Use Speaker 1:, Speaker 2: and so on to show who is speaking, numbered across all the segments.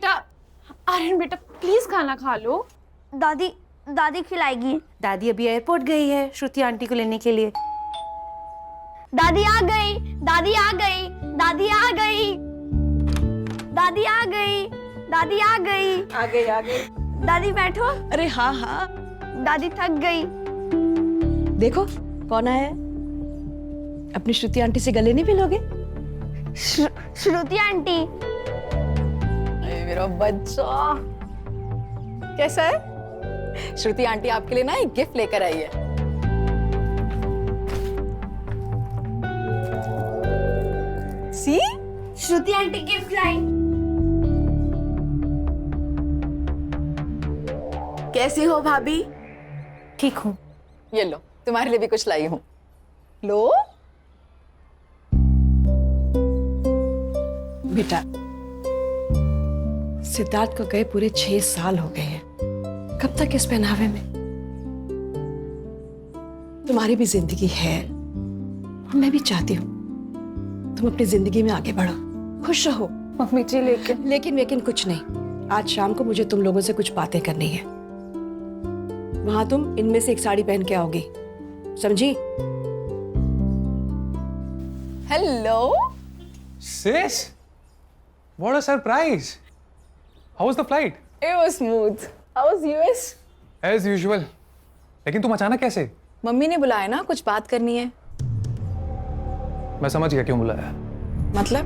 Speaker 1: बेटा, आर्यन बेटा प्लीज खाना खा लो।
Speaker 2: दादी दादी खिलाएगी।
Speaker 3: दादी अभी एयरपोर्ट गई है श्रुति आंटी को लेने के लिए।
Speaker 2: दादी आ गई, दादी आ गई, दादी आ गई, दादी आ गई, दादी आ गई।
Speaker 4: आ गई आ गई।
Speaker 2: दादी बैठो।
Speaker 4: अरे हाँ हाँ।
Speaker 2: दादी थक गई।
Speaker 4: देखो कौन आया है। अपनी श्रुति आंटी से गले नहीं मिलोगे?
Speaker 2: श्रुति आंटी।
Speaker 5: अरे मेरा बच्चा कैसा है? श्रुति आंटी आपके लिए ना एक गिफ्ट लेकर आई है। सी
Speaker 2: श्रुति आंटी गिफ्ट लाई।
Speaker 3: कैसी हो भाभी? ठीक हूँ।
Speaker 5: ये लो तुम्हारे लिए भी कुछ लाई हूँ। लो
Speaker 4: बेटा, सिद्धार्थ को गए पूरे 6 साल हो गए हैं। कब तक इस पहनावे में? तुम्हारी भी जिंदगी है और मैं भी चाहती हूँ तुम अपनी जिंदगी में आगे बढ़ो, खुश रहो।
Speaker 3: मम्मी जी
Speaker 4: लेकिन कुछ नहीं। आज शाम को मुझे तुम लोगों से कुछ बातें करनी है। वहां तुम इनमें से एक साड़ी पहन के आओगी, समझी?
Speaker 5: Hello
Speaker 6: Sis, what a surprise! How was the flight?
Speaker 5: It was smooth. How was US?
Speaker 6: As usual. लेकिन तुम अचानक कैसे?
Speaker 5: मम्मी ने बुलाया ना, कुछ बात करनी है।
Speaker 6: मैं समझ गया क्यों बुलाया।
Speaker 5: मतलब?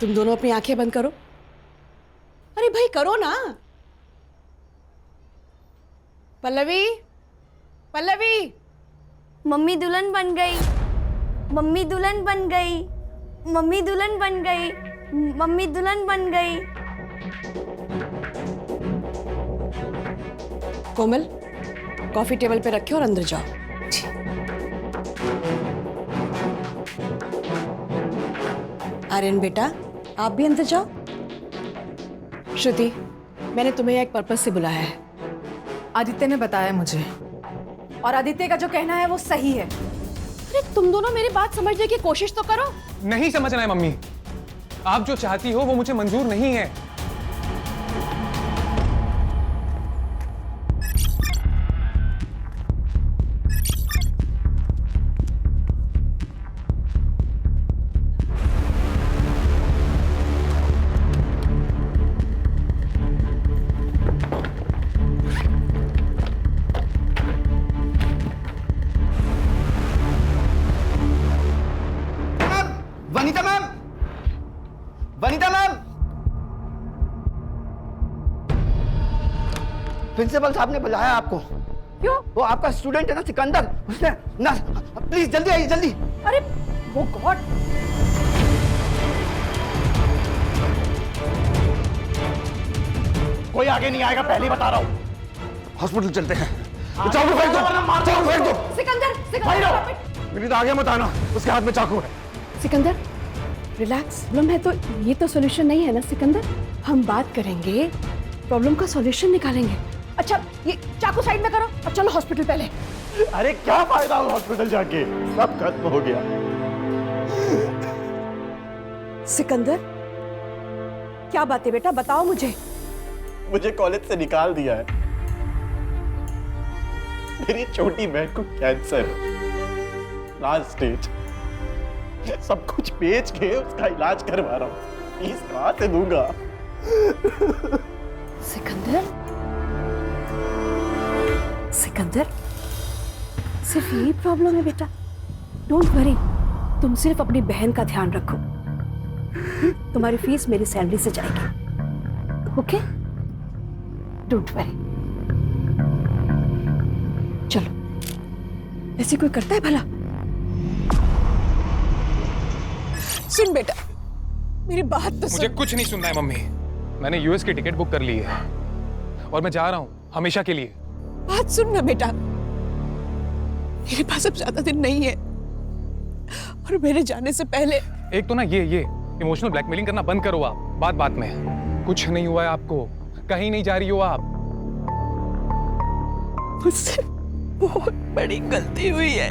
Speaker 4: तुम दोनों अपनी आंखें बंद करो। अरे भाई करो ना। पल्लवी, पल्लवी।
Speaker 2: मम्मी दुल्हन बन गई, मम्मी दुल्हन बन गई, मम्मी दुल्हन बन गई, मम्मी दुल्हन बन गई।
Speaker 4: कोमल, कॉफी टेबल पे रखे और अंदर जाओ। आर्यन बेटा, आप भी अंदर जाओ। श्रुति, मैंने तुम्हें एक पर्पस से बुलाया है।
Speaker 3: आदित्य ने बताया मुझे, और आदित्य का जो कहना है वो सही है।
Speaker 4: अरे तुम दोनों मेरी बात समझने की कोशिश तो करो।
Speaker 6: नहीं समझना है मम्मी। आप जो चाहती हो वो मुझे मंजूर नहीं है।
Speaker 7: Vanita ma'am, Vanita ma'am, principal साहब ने बुलाया आपको।
Speaker 4: क्यों?
Speaker 7: वो आपका स्टूडेंट है ना सिकंदर, उसने ना, प्लीज जल्दी आइए जल्दी।
Speaker 4: अरे वो गॉड।
Speaker 7: कोई आगे नहीं आएगा, पहले ही बता रहा हूँ। हॉस्पिटल चलते हैं। चाकू फेंक दो, चाकू फेंक दो।
Speaker 4: सिकंदर,
Speaker 7: मेरी तो आगे मत आना, उसके हाथ में चाकू है।
Speaker 4: सिकंदर, रिलैक्स। प्रॉब्लम है तो ये तो सॉल्यूशन नहीं है ना सिकंदर। हम बात करेंगे, प्रॉब्लम का सॉल्यूशन निकालेंगे। अच्छा ये चाकू साइड में करो और चलो हॉस्पिटल पहले।
Speaker 7: अरे क्या फायदा हॉस्पिटल जाके, सब खत्म हो गया।
Speaker 4: सिकंदर, क्या बात है बेटा, बताओ मुझे।
Speaker 7: मुझे कॉलेज से निकाल दिया है। मेरी छोटी बहन को कैंसर है, लास्ट स्टेज। सब कुछ बेच के उसका इलाज करवा रहा हूँ। फीस कहाँ से दूंगा?
Speaker 4: सिकंदर, सिकंदर, सिर्फ यही प्रॉब्लम है बेटा। डोंट वरी, तुम सिर्फ अपनी बहन का ध्यान रखो। तुम्हारी फीस मेरी सैलरी से जाएगी, ओके? Don't worry. चलो, ऐसे कोई करता है भला?
Speaker 5: सुन बेटा, मेरी बात तो
Speaker 6: मुझे कुछ नहीं सुनना है मम्मी। मैंने यूएस की टिकट बुक कर ली है और मैं जा रहा हूँ हमेशा के लिए।
Speaker 4: बात सुन ना बेटा, मेरे पास अब ज्यादा दिन नहीं है और मेरे जाने से पहले।
Speaker 6: एक तो ना ये इमोशनल ब्लैकमेलिंग करना बंद करो आप। बात बात में कुछ नहीं हुआ है आपको, कहीं नहीं जा रही हो आप।
Speaker 4: मुझसे
Speaker 8: बहुत बड़ी गलती हुई है,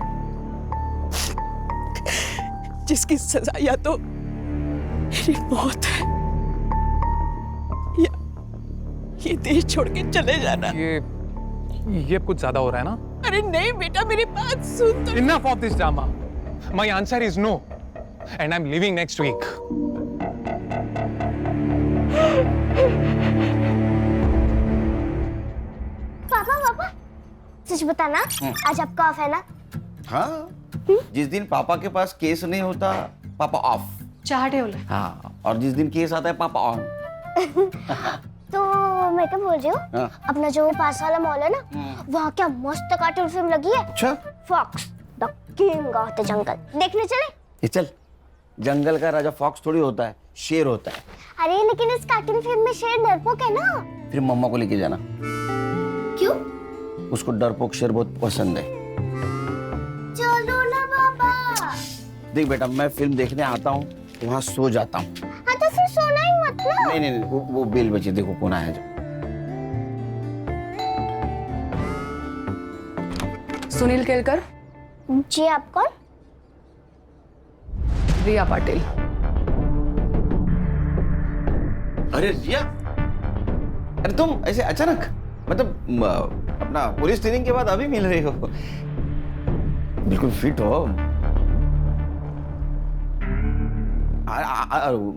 Speaker 8: जिसकी सजा या तो मेरी मौत है या ये देश छोड़ के चले जाना।
Speaker 6: ये कुछ ज्यादा हो रहा है ना?
Speaker 8: अरे नहीं बेटा, मेरी बात सुन तो।
Speaker 6: Enough of this drama. My answer is no, and I'm leaving next week.
Speaker 2: पापा सच बताना, आज आपका ऑफ है ना?
Speaker 9: हाँ, जिस दिन पापा के पास केस नहीं होता पापा ऑफ। हाँ, और जिस दिन केस आता है पापा ऑन।
Speaker 2: तो मैं क्या बोल रही हूँ,
Speaker 9: हाँ।
Speaker 2: अपना जो पास वाला मॉल है ना, वहाँ क्या मस्त कार्टून फिल्म लगी है।
Speaker 9: अच्छा,
Speaker 2: Fox the King of the Jungle, देखने चले?
Speaker 9: ये चल। जंगल का राजा फॉक्स थोड़ी होता है, शेर होता है।
Speaker 2: अरे लेकिन इस कार्टून फिल्म में शेर डरपोक है ना।
Speaker 9: फिर मम्मा को लेके जाना।
Speaker 2: क्यों?
Speaker 9: उसको डरपोक शेर बहुत पसंद है।
Speaker 2: चलो ना पापा।
Speaker 9: देख बेटा, मैं फिल्म देखने आता हूँ, वहाँ सो जाता हूँ।
Speaker 2: हाँ तो फिर सोना ही मत ना।
Speaker 9: नहीं, वो बेल बची, देखो कौन आया जो।
Speaker 5: सुनील केलकर।
Speaker 2: जी, आप कौन?
Speaker 5: रिया पाटिल।
Speaker 9: अरे रिया, अरे तुम ऐसे अचानक, मतलब अपना पुलिस ट्रेनिंग के बाद अभी मिल रही हो? बिल्कुल फिट हो।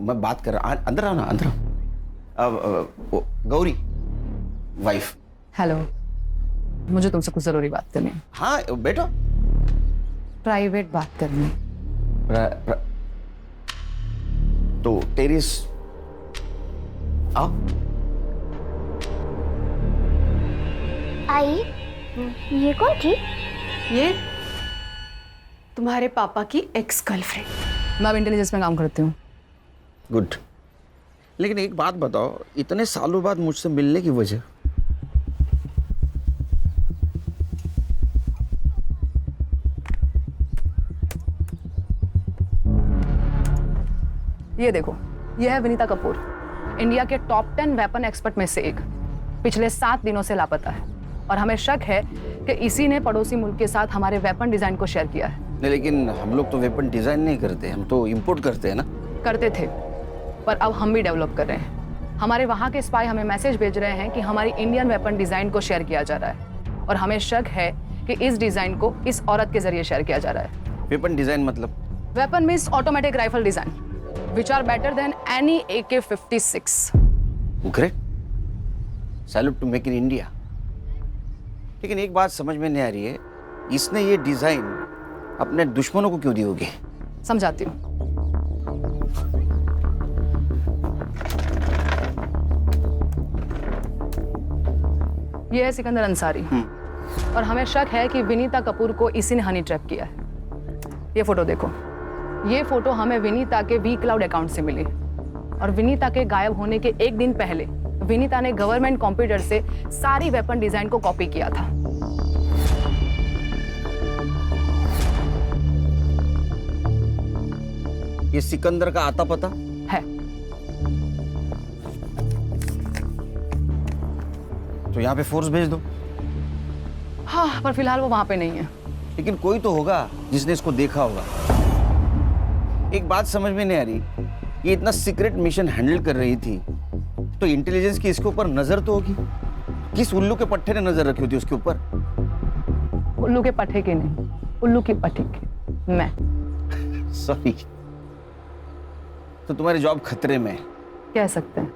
Speaker 9: मैं बात कर रहा, अंदर आओ ना, अंदर आओ। गौरी वाइफ।
Speaker 5: हेलो, मुझे तुमसे कुछ जरूरी बात करनी है।
Speaker 9: हाँ बेटा,
Speaker 5: प्राइवेट बात करनी है।
Speaker 9: तो टेरिस आओ।
Speaker 2: आई, ये कौन थी?
Speaker 5: ये तुम्हारे पापा की एक्स गर्लफ्रेंड। मैं अब इंटेलिजेंस में काम करती हूँ।
Speaker 9: गुड। लेकिन एक बात बताओ, इतने सालों बाद मुझसे मिलने की वजह?
Speaker 5: ये देखो, ये है विनीता कपूर, इंडिया के टॉप 10 वेपन एक्सपर्ट में से एक। पिछले 7 दिनों से लापता है और हमें शक है कि इसी ने पड़ोसी मुल्क के साथ हमारे वेपन डिजाइन को शेयर किया है।
Speaker 9: नहीं, लेकिन हम लोग तो वेपन डिजाइन नहीं करते, हम तो इंपोर्ट करते हैं ना।
Speaker 5: करते थे, पर अब हम भी डेवलप कर रहे हैं। हमारे वहाँ के स्पाई हमें मैसेज भेज रहे हैं कि हमारी इंडियन वेपन डिजाइन को शेयर किया जा रहा है और हमें शक है कि इस डिजाइन को इस औरत के जरिए शेयर किया जा रहा है।
Speaker 9: वेपन डिजाइन मतलब?
Speaker 5: Weapon means automatic rifle design which are better than any AK-56.
Speaker 9: Great. Salute to make in India. लेकिन एक बात समझ में नहीं आ रही है, इसने ये डिजाइन अपने दुश्मनों को क्यों दी होगी?
Speaker 5: समझाती हूँ। ये है सिकंदर अंसारी और हमें शक है कि विनीता कपूर को इसी ने हनी ट्रैप किया है। ये फोटो देखो, ये फोटो हमें विनीता के वी क्लाउड अकाउंट से मिली और विनीता के गायब होने के एक दिन पहले विनीता ने गवर्नमेंट कंप्यूटर से सारी वेपन डिजाइन को कॉपी किया था।
Speaker 9: ये सिकंदर का आता पता
Speaker 5: है।
Speaker 9: तो यहाँ पे फोर्स भेज दो।
Speaker 5: हाँ, पर फिलहाल वो वहां पे नहीं है।
Speaker 9: लेकिन कोई तो होगा जिसने इसको देखा होगा। एक बात समझ में नहीं आ रही, ये इतना सीक्रेट मिशन हैंडल कर रही थी तो इंटेलिजेंस की इसके ऊपर नजर तो होगी। किस उल्लू के पट्टे ने नजर रखी होती उसके ऊपर?
Speaker 5: उल्लू के पट्टे के नहीं, उल्लू की पट्टी के। मैं
Speaker 9: सॉरी। तो तुम्हारी जॉब खतरे में है
Speaker 5: कह सकते हैं।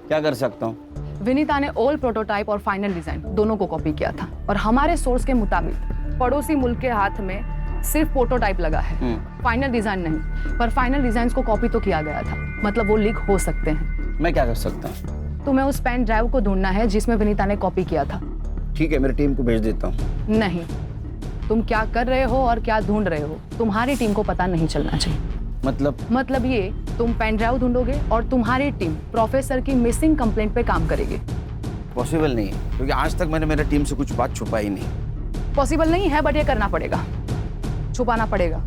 Speaker 9: क्या कर सकता हूँ?
Speaker 5: विनीता ने ओल्ड प्रोटोटाइप और फाइनल डिजाइन दोनों को कॉपी किया था और हमारे सोर्स के मुताबिक पड़ोसी मुल्क के हाथ में सिर्फ प्रोटोटाइप लगा है, फाइनल डिजाइन नहीं। पर फाइनल डिजाइन को कॉपी तो किया गया था, मतलब वो लीक हो सकते हैं।
Speaker 9: मैं क्या कर सकता हूँ?
Speaker 5: तुम्हें उस पेन ड्राइव को ढूंढना है जिसमें विनीता ने कॉपी किया था।
Speaker 9: ठीक है, मेरी टीम को भेज देता हूँ।
Speaker 5: नहीं, तुम क्या कर रहे हो और क्या ढूंढ रहे हो तुम्हारी टीम को पता नहीं चलना चाहिए। मतलब ये, तुम पेन ड्राइव ढूंढोगे और तुम्हारी टीम प्रोफेसर की मिसिंग कंप्लेंट पे काम करेगी।
Speaker 9: पॉसिबल नहीं है, क्योंकि आज तक मैंने मेरी टीम से कुछ बात छुपाई नहीं।
Speaker 5: पॉसिबल नहीं है, बट ये करना पड़ेगा, छुपाना पड़ेगा।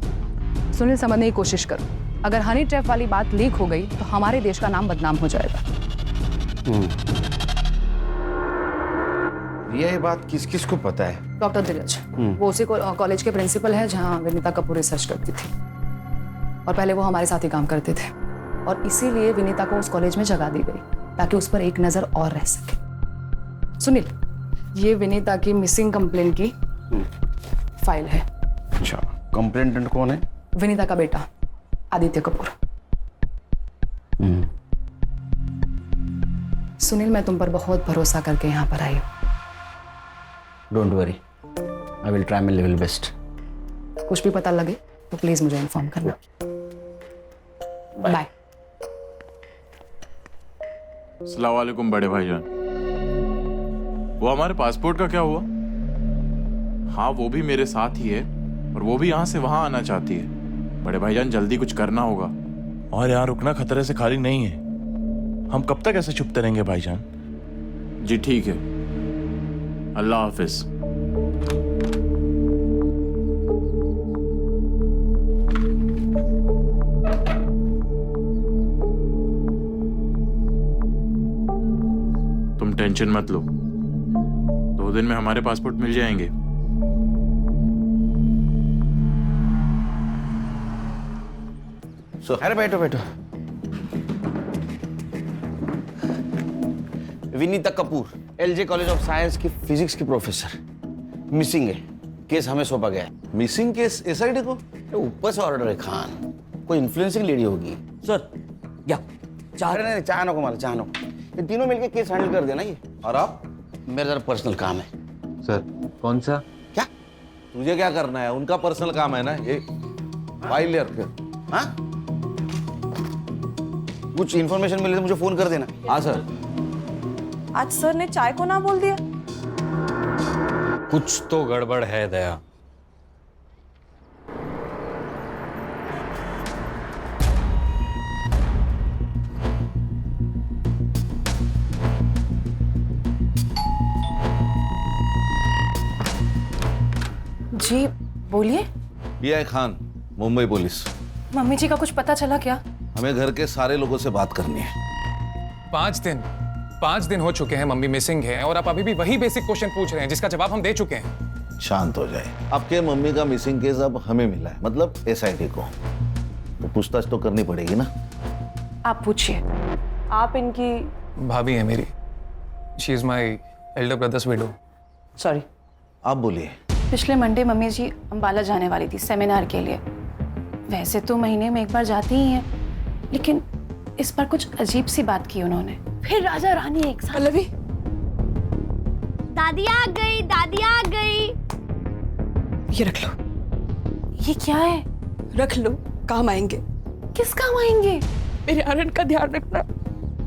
Speaker 5: सुनील, समझने की कोशिश करो। अगर हनी ट्रैप वाली बात लीक हो गई तो हमारे देश का नाम बदनाम हो जाएगा।
Speaker 9: ये बात किस किस को पता है?
Speaker 5: डॉक्टर धीरज, वो उसी कॉलेज के प्रिंसिपल है जहाँ विनीता कपूर रिसर्च करती थी, और पहले वो हमारे साथ ही काम करते थे, और इसीलिए विनीता को उस कॉलेज में जगह दी गई ताकि उस पर एक नजर और रह सके। सुनील, ये विनीता की मिसिंग कंप्लेंट की फाइल है।
Speaker 9: अच्छा, कंप्लेंटेंट कौन है?
Speaker 5: विनीता का बेटा आदित्य कपूर। सुनील, मैं तुम पर बहुत भरोसा करके यहाँ पर आई हूँ।
Speaker 9: Don't worry, I will try my level best.
Speaker 5: कुछ भी पता लगे तो प्लीज मुझे इन्फॉर्म करना। बाय।
Speaker 10: अस्सलाम वालेकुम बड़े भाईजान। वो हमारे पासपोर्ट का क्या हुआ? हाँ, वो भी मेरे साथ ही है, और वो भी यहाँ से वहाँ आना चाहती है। बड़े भाईजान, जल्दी कुछ करना होगा।
Speaker 11: और यहाँ रुकना खतरे से खाली नहीं है। हम कब तक ऐसे छुपते रहेंगे भाईजान?
Speaker 10: जी ठीक है, अल्लाह हाफिज। तुम टेंशन मत लो, 2 दिन में हमारे पासपोर्ट मिल जाएंगे।
Speaker 9: अरे बैठो बैठो। Vinita Kapoor, LJ college of science की फिजिक्स की प्रोफेसर, मिसिंग है। केस हमें सौंपा गया है।
Speaker 11: मिसिंग केस एसआईडी को?
Speaker 9: ऊपर से ऑर्डर है खान, कोई इन्फ्लुएंसिंग लेडी होगी।
Speaker 12: सर या चाह
Speaker 9: अरे नहीं, चाह नको माला, चाह नको। ये तीनों मिलके केस हैंडल कर देना ये।
Speaker 11: और आप?
Speaker 9: मेरा जरा पर्सनल काम है।
Speaker 13: सर कौन सा?
Speaker 9: क्या?
Speaker 11: तुझे क्या करना है? उनका पर्सनल काम है ना ये। फाइल ले रखे।
Speaker 9: हाँ? कुछ इन्फॉर्मेशन मिले तो मुझे फोन कर देना।
Speaker 11: हाँ सर।
Speaker 8: आज सर ने चाय को ना बोल दिया।
Speaker 13: कुछ तो गड़बड़ है दया।
Speaker 3: जी बोलिए।
Speaker 11: ये है खान, मुंबई पुलिस।
Speaker 3: मम्मी जी का कुछ पता चला क्या?
Speaker 11: हमें घर के सारे लोगों से बात करनी है।
Speaker 6: 5 दिन हो चुके हैं मम्मी मिसिंग है, और आप अभी भी वही बेसिक क्वेश्चन पूछ रहे हैं जिसका जवाब हम दे चुके हैं।
Speaker 11: शांत हो जाए। आपके मम्मी का मिसिंग केस अब हमें मिला है, मतलब एसआईटी को, तो पूछताछ तो करनी पड़ेगी ना।
Speaker 3: आप पूछिए।
Speaker 8: आप इनकी
Speaker 6: भाभी है मेरी। She is my elder brothers window.
Speaker 8: Sorry.
Speaker 11: आप बोलिए।
Speaker 3: पिछले मंडे मम्मी जी अंबाला जाने वाली थी सेमिनार के लिए। वैसे तो महीने में एक बार जाती ही हैं, लेकिन इस पर कुछ अजीब सी बात की उन्होंने। फिर राजा रानी एक साथ।
Speaker 8: पल्लवी,
Speaker 2: दादी आ गई, दादी आ गई।
Speaker 8: ये रख लो।
Speaker 3: ये क्या है?
Speaker 8: रख लो, काम आएंगे।
Speaker 3: किस काम आएंगे?
Speaker 8: मेरे आर्यन का ध्यान रखना।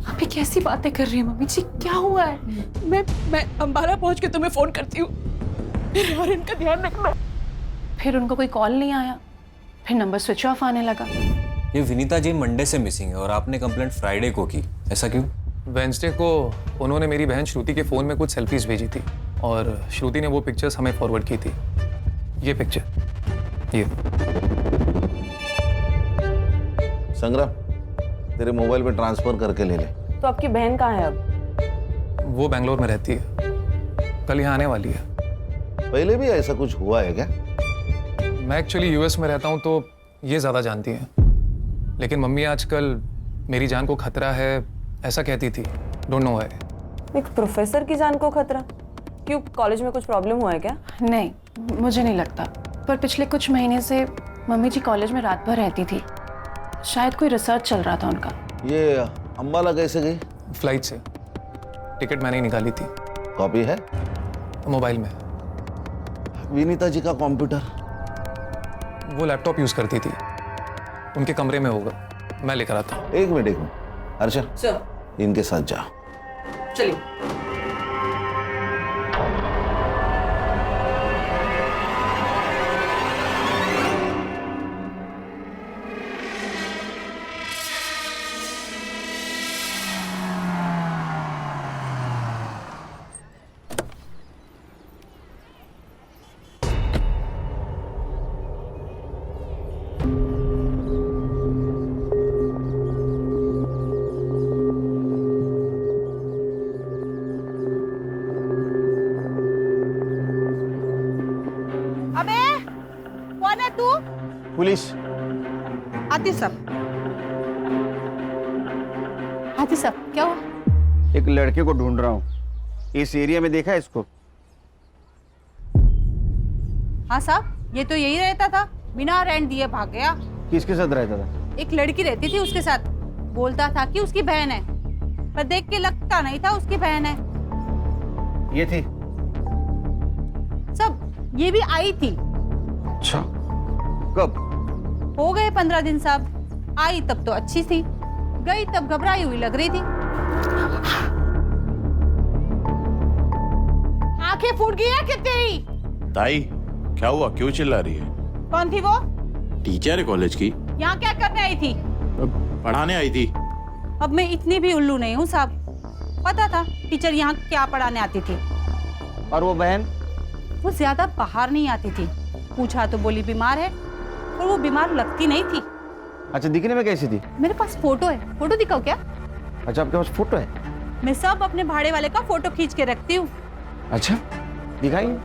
Speaker 3: आप ये कैसी बातें कर रही हैं मम्मी जी? क्या हुआ है?
Speaker 8: मैं अंबाला पहुंच के तुम्हें फोन करती हूँ। मेरे आर्यन का ध्यान रखना।
Speaker 3: फिर उनको कोई कॉल नहीं आया, फिर नंबर स्विच ऑफ आने लगा।
Speaker 13: ये विनीता जी मंडे से मिसिंग है और आपने कंप्लेंट फ्राइडे को की, ऐसा क्यों?
Speaker 6: वेंसडे को उन्होंने मेरी बहन श्रुति के फ़ोन में कुछ सेल्फीज भेजी थी, और श्रुति ने वो पिक्चर्स हमें फॉरवर्ड की थी। ये पिक्चर, ये।
Speaker 11: संग्राम, तेरे मोबाइल पे ट्रांसफर करके ले ले।
Speaker 8: तो आपकी बहन कहाँ है अब?
Speaker 6: वो बेंगलोर में रहती है, कल यहाँ आने वाली है।
Speaker 11: पहले भी ऐसा कुछ हुआ है क्या?
Speaker 6: मैं एक्चुअली यूएस में रहता हूँ तो ये ज़्यादा जानती हैं, लेकिन मम्मी आजकल मेरी जान को खतरा है ऐसा कहती थी। Don't know why.
Speaker 8: एक प्रोफेसर की जान को खतरा? क्यों, कॉलेज में कुछ प्रॉब्लम हुआ है क्या?
Speaker 3: नहीं, मुझे नहीं लगता। पर पिछले कुछ महीने से मम्मी जी कॉलेज में रात भर रहती थी। शायद कोई रिसर्च चल रहा था उनका।
Speaker 11: ये अंबाला कैसे गई?
Speaker 6: फ्लाइट से। टिकट मैंने ही निकाली थी।
Speaker 11: कॉपी है
Speaker 6: मोबाइल में।
Speaker 11: विनीता जी का कंप्यूटर?
Speaker 6: वो लैपटॉप यूज़ करती थी, उनके कमरे में होगा, मैं लेकर आता हूँ।
Speaker 11: एक मिनट अर्चना,
Speaker 8: सर
Speaker 11: इनके साथ जाओ।
Speaker 8: चलिए।
Speaker 9: पुलिस।
Speaker 14: आती सब।
Speaker 3: हाथी साहब क्या हुआ?
Speaker 9: एक लड़के को ढूंढ रहा हूँ, इस एरिया में देखा है इसको?
Speaker 14: हाँ साहब, ये तो यही रहता था, बिना रेंट दिए भाग गया।
Speaker 9: किसके साथ रहता था?
Speaker 14: एक लड़की रहती थी उसके साथ, बोलता था कि उसकी बहन है, पर देख के लगता नहीं था उसकी बहन है।
Speaker 9: ये थी?
Speaker 14: सब ये भी आई थी।
Speaker 9: अच्छा, कब?
Speaker 14: हो गए 15 दिन साहब। आई तब तो अच्छी थी, गई तब घबराई हुई लग रही थी। आंखें फूट गई है क्या तेरी?
Speaker 10: ताई क्या हुआ, क्यों चिल्ला रही है?
Speaker 14: कौन थी वो?
Speaker 10: टीचर है कॉलेज की।
Speaker 14: यहाँ क्या करने आई थी?
Speaker 10: पढ़ाने आई थी।
Speaker 14: अब मैं इतनी भी उल्लू नहीं हूँ साहब, पता था टीचर यहाँ क्या पढ़ाने आती थी।
Speaker 9: और वो बहन?
Speaker 14: वो ज्यादा बाहर नहीं आती थी, पूछा तो बोली बीमार है, और वो बीमार लगती नहीं थी।
Speaker 9: अच्छा, दिखने में कैसी थी?
Speaker 14: मेरे पास फोटो है, फोटो दिखाओ क्या?
Speaker 9: अच्छा, आपके पास फोटो है?
Speaker 14: मैं सब अपने भाड़े वाले का फोटो खींच के रखती हूँ।
Speaker 9: अच्छा, दिखाइए।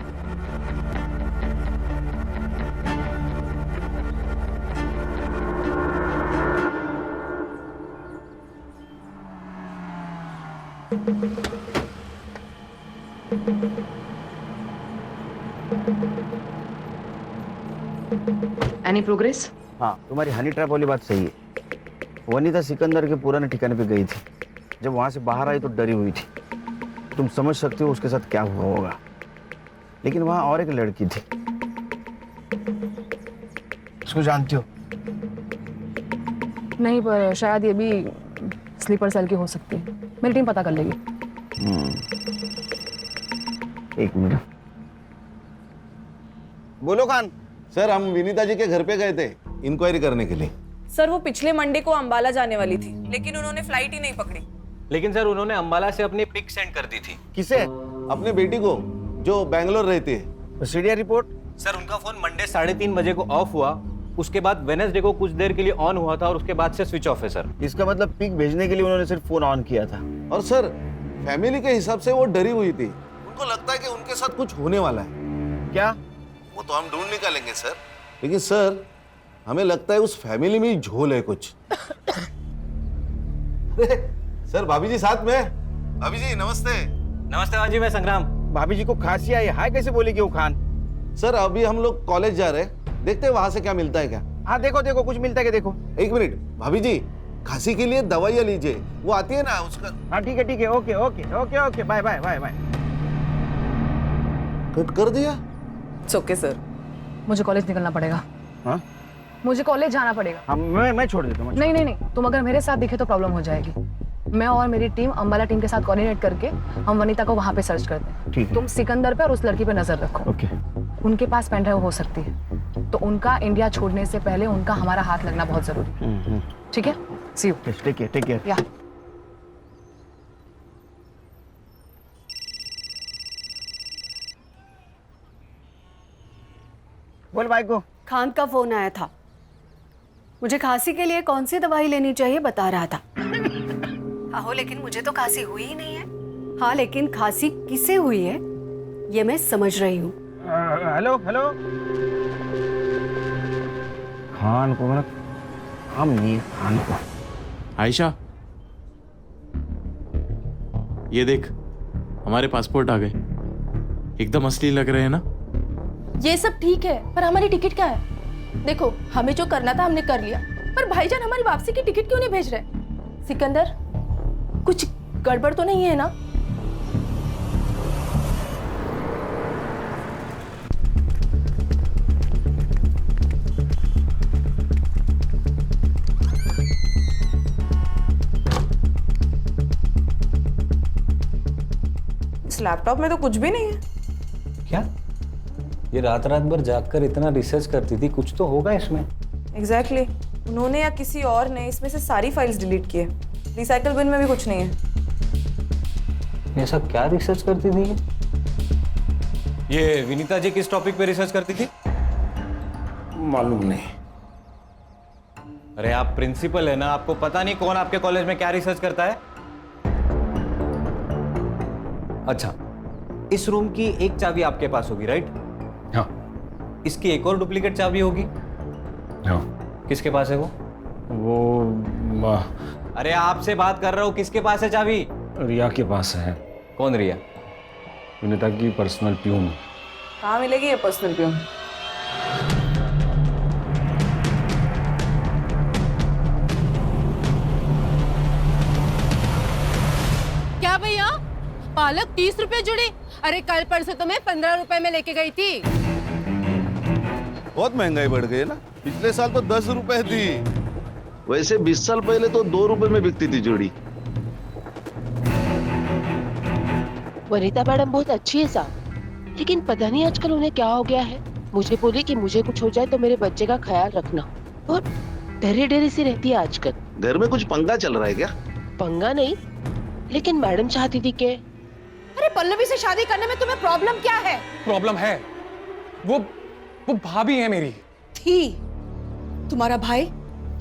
Speaker 5: Any progress?
Speaker 9: हाँ, तुम्हारी हनी ट्रैप वाली बात सही है। वनीता सिकंदर के पुराने ठिकाने पे गई थी, जब वहां से बाहर आई तो डरी हुई थी। तुम समझ सकते हो उसके साथ क्या हुआ होगा। लेकिन वहां और एक लड़की थी, उसको जानती हो?
Speaker 5: नहीं, पर शायद ये भी स्लीपर सेल की हो सकती है। मेरी टीम पता कर लेगी।
Speaker 9: एक मिनट। बोलो खान।
Speaker 11: सर, हम विनीता जी के घर पे गए थे इंक्वायरी करने के लिए।
Speaker 8: सर वो पिछले मंडे को अंबाला जाने वाली थी, लेकिन उन्होंने फ्लाइट ही नहीं पकड़ी।
Speaker 13: लेकिन सर उन्होंने अंबाला से अपनी पिक सेंड कर दी थी।
Speaker 9: किसे?
Speaker 11: अपने बेटी को, जो बैंगलोर रहती है।
Speaker 9: CDR report?
Speaker 13: सर उनका फोन मंडे 3:30 बजे को ऑफ हुआ, उसके बाद वेडनेसडे को कुछ देर के लिए ऑन हुआ था और उसके बाद से स्विच ऑफ है सर।
Speaker 9: इसका मतलब पिक भेजने के लिए उन्होंने सिर्फ फोन ऑन किया था।
Speaker 11: और सर, फैमिली के हिसाब से वो डरी हुई थी, उनको लगता है कि उनके साथ कुछ होने वाला है।
Speaker 9: क्या?
Speaker 11: वो तो हम ढूंढ निकालेंगे सर, लेकिन सर हमें लगता है उस फैमिली में ही झोल है कुछ। सर, भाभी जी साथ में। भाभी जी नमस्ते।
Speaker 13: नमस्ते भाजी, मैं संग्राम।
Speaker 9: भाभी जी को खांसी आई, हाय कैसे बोलेगी वो खान?
Speaker 11: सर, अभी हम लोग कॉलेज जा रहे हैं, देखते हैं वहां से क्या मिलता है क्या।
Speaker 9: हाँ देखो देखो, कुछ मिलता है क्या देखो।
Speaker 11: एक मिनट भाभी जी, खांसी के लिए दवाइयाँ लीजिए, वो आती है ना उसका।
Speaker 9: हाँ ठीक है, okay okay okay okay, bye bye bye bye.
Speaker 11: Cut कर दिया?
Speaker 5: ओके सर, मुझे कॉलेज निकलना पड़ेगा।
Speaker 9: हाँ?
Speaker 5: मुझे कॉलेज जाना पड़ेगा।
Speaker 9: हाँ, मैं छोड़ देता हूँ।
Speaker 5: नहीं, तुम अगर मेरे साथ दिखे तो प्रॉब्लम हो जाएगी। मैं और मेरी टीम अंबाला टीम के साथ कोऑर्डिनेट करके हम वनीता को वहां पे सर्च करते हैं।
Speaker 9: ठीक है।
Speaker 5: तुम सिकंदर पे और उस लड़की पे नजर रखो।
Speaker 9: ओके।
Speaker 5: उनके पास पेन ड्राइव हो सकती है, तो उनका इंडिया छोड़ने से पहले उनका हमारा हाथ लगना बहुत जरूरी है। ठीक है, सी यू।
Speaker 9: Take care.
Speaker 5: या
Speaker 9: बोल भाई को।
Speaker 4: खान का फोन आया था, मुझे खांसी के लिए कौन सी दवाई लेनी चाहिए बता रहा था। आहो, लेकिन मुझे तो खांसी हुई ही नहीं है। हाँ, लेकिन खांसी किसे हुई है ये मैं समझ रही हूँ।
Speaker 9: हेलो खान को, मतलब हम नहीं खान को।
Speaker 10: आयशा, ये देख, हमारे पासपोर्ट आ गए, एकदम असली लग रहे हैं ना।
Speaker 1: ये सब ठीक है, पर हमारी टिकट क्या है? देखो, हमें जो करना था हमने कर लिया, पर भाईजान हमारी वापसी की टिकट क्यों नहीं भेज रहे? सिकंदर, कुछ गड़बड़ तो नहीं है ना?
Speaker 8: इस लैपटॉप में तो कुछ भी नहीं है।
Speaker 13: क्या? ये रात भर जागकर इतना रिसर्च करती थी, कुछ तो होगा इसमें।
Speaker 8: एग्जैक्टली, उन्होंने या किसी और ने इसमें से सारी फाइल्स डिलीट किए। रिसाइकल बिन में भी कुछ नहीं है।
Speaker 13: ऐसा क्या रिसर्च करती थी ये? विनीता जी किस टॉपिक पे रिसर्च करती थी?
Speaker 9: मालूम नहीं।
Speaker 13: अरे आप प्रिंसिपल है ना, आपको पता नहीं कौन आपके कॉलेज में क्या रिसर्च करता है? अच्छा, इस रूम की एक चाबी आपके पास होगी, राइट?
Speaker 9: हाँ।
Speaker 13: इसकी एक और डुप्लीकेट चाबी होगी? हाँ। किसके पास है वो? अरे आपसे बात कर रहा हूँ, किसके पास है चाबी?
Speaker 15: रिया के पास है।
Speaker 13: कौन रिया?
Speaker 15: विनीता की पर्सनल प्यून।
Speaker 8: कहाँ मिलेगी ये पर्सनल प्यून?
Speaker 1: क्या भैया, पालक 30 रुपए जुड़ी? अरे कल परसों तो मैं 15 रुपए में लेके गई थी।
Speaker 11: बहुत महंगाई बढ़ गई है ना, पिछले साल तो 10 रुपए थी। वैसे 20 साल पहले तो 2 रुपए में बिकती थी जोड़ी।
Speaker 16: वनीता मैडम बहुत अच्छी है साहब, लेकिन पता नहीं आजकल उन्हें क्या हो गया है। मुझे बोली कि मुझे कुछ हो जाए तो मेरे बच्चे का ख्याल रखना, और डरे डरे सी रहती है आजकल।
Speaker 11: घर में कुछ पंगा चल रहा है क्या?
Speaker 16: पंगा नहीं, लेकिन मैडम चाहती थी कि
Speaker 1: अरे पल्लवी से शादी करने में तुम्हें प्रॉब्लम क्या है?
Speaker 6: प्रॉब्लम है, वो भाभी है मेरी।
Speaker 4: थी। तुम्हारा भाई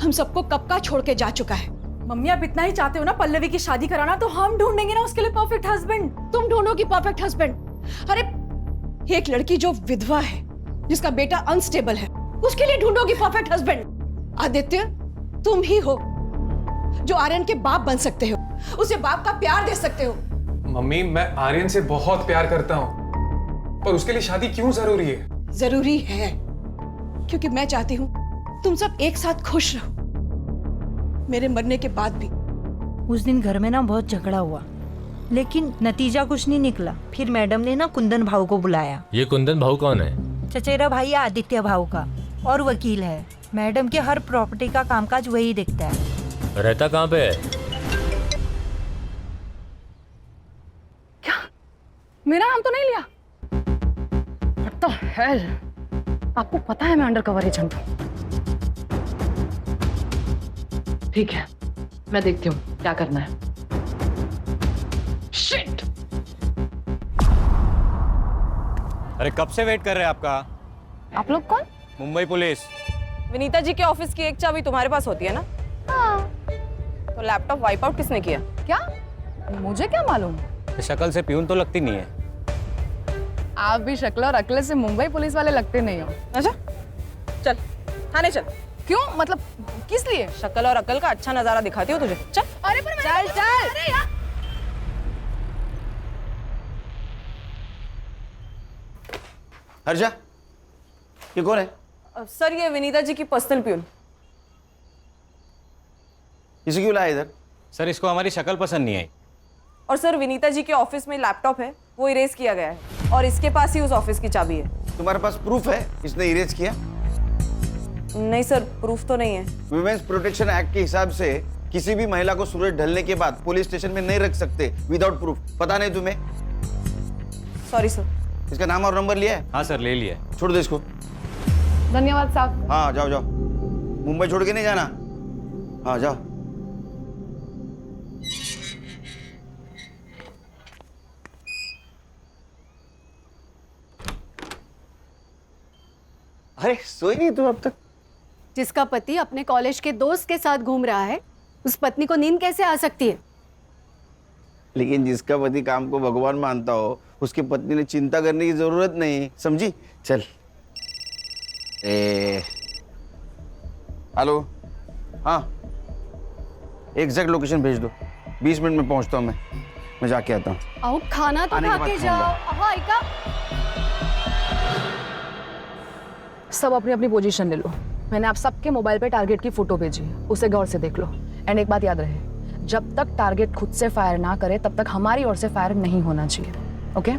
Speaker 4: हम सबको कब का छोड़ के जा चुका है।
Speaker 8: मम्मी आप इतना ही चाहते हो ना पल्लवी की शादी कराना, तो हम ढूंढेंगे ना उसके लिए परफेक्ट हस्बैंड।
Speaker 4: तुम ढूंढोगी परफेक्ट हस्बैंड? अरे एक लड़की जो विधवा है, जिसका बेटा अनस्टेबल है, उसके लिए ढूंढोगी परफेक्ट हस्बैंड? आदित्य, तुम ही हो जो आर्यन के बाप बन सकते हो, उसे बाप का प्यार दे सकते हो।
Speaker 6: मम्मी, मैं आर्यन से बहुत प्यार करता हूँ, पर उसके लिए शादी क्यों जरूरी है?
Speaker 4: जरूरी है क्योंकि मैं चाहती हूँ तुम सब एक साथ खुश रहो, मेरे मरने के बाद भी।
Speaker 17: उस दिन घर में ना बहुत झगड़ा हुआ, लेकिन नतीजा कुछ नहीं निकला। फिर मैडम ने ना कुंदन भाऊ को बुलाया।
Speaker 18: ये कुंदन भाऊ कौन है?
Speaker 17: चचेरा भाई है आदित्य भाऊ का, और वकील है। मैडम के हर प्रॉपर्टी का कामकाज वही देखता है।
Speaker 18: रहता कहाँ पे है?
Speaker 5: क्या? मेरा नाम तो नहीं लिया? What the hell? आपको पता है मैं अंडर कवर एजेंट हूँ। ठीक है, मैं देखती हूँ क्या करना है। Shit!
Speaker 13: अरे कब से वेट कर रहे हैं आपका?
Speaker 5: आप लोग कौन?
Speaker 13: मुंबई पुलिस।
Speaker 8: विनीता जी के ऑफिस की एक चाबी तुम्हारे पास होती है ना?
Speaker 5: हाँ।
Speaker 8: तो लैपटॉप वाइप आउट किसने किया?
Speaker 5: क्या? मुझे क्या मालूम?
Speaker 13: शक्ल से प्यून तो लगती नहीं है।
Speaker 5: आप भी शक्ल और अकल से मुंबई पुलिस वाले लगते नहीं हो।
Speaker 8: अच्छा, चल थाने चल।
Speaker 5: क्यों? मतलब किस लिए?
Speaker 8: शक्ल और अकल का अच्छा नजारा दिखाती हो तुझे। चल।
Speaker 5: अरे पर
Speaker 8: चल चल।
Speaker 5: अरे यार।
Speaker 9: हर्षा, ये कौन है?
Speaker 8: सर ये विनीता जी की पर्सनल प्यून।
Speaker 9: इसे क्यों लाया इधर?
Speaker 13: सर इसको हमारी शक्ल पसंद नहीं आई।
Speaker 8: और सर विनीता जी के ऑफिस में लैपटॉप है, वो इरेज किया गया है, और इसके पास ही उस ऑफिस की चाबी है।
Speaker 9: तुम्हारे पास प्रूफ है इसने इरेज किया?
Speaker 8: नहीं सर, प्रूफ तो नहीं है।
Speaker 9: वुमेन्स प्रोटेक्शन एक्ट के हिसाब से किसी भी महिला को सूरज ढलने के बाद पुलिस स्टेशन में नहीं रख सकते विदाउट प्रूफ। पता नहीं तुम्हें?
Speaker 8: Sorry sir.
Speaker 9: इसका नाम और नंबर लिया है?
Speaker 13: हाँ सर, ले लिया।
Speaker 9: छोड़ दो इसको।
Speaker 5: धन्यवाद साहब।
Speaker 9: हाँ जाओ जाओ, मुंबई छोड़ के नहीं जाना। हाँ जाओ। अरे सोई नहीं तुम अब तक?
Speaker 4: जिसका पति अपने कॉलेज के दोस्त के साथ घूम रहा है, उस पत्नी को नींद कैसे आ सकती है?
Speaker 9: लेकिन जिसका पति काम को भगवान मानता हो, उसकी पत्नी ने चिंता करने की जरूरत नहीं, समझी? चल। हेलो, हाँ एग्जैक्ट लोकेशन भेज दो, 20 मिनट में पहुंचता हूँ मैं जाके आता हूँ।
Speaker 4: आओ खाना तो
Speaker 9: आने के
Speaker 4: खा
Speaker 9: बाद
Speaker 4: के जाओ।
Speaker 9: खाऊंगा।
Speaker 4: हाँ इका।
Speaker 5: सब अपनी अपनी पोजीशन ले लो। मैंने आप सबके मोबाइल पे टारगेट की फोटो भेजी है, उसे गौर से देख लो। एंड एक बात याद रहे, जब तक टारगेट खुद से फायर ना करे तब तक हमारी ओर से फायर नहीं होना चाहिए। ओके?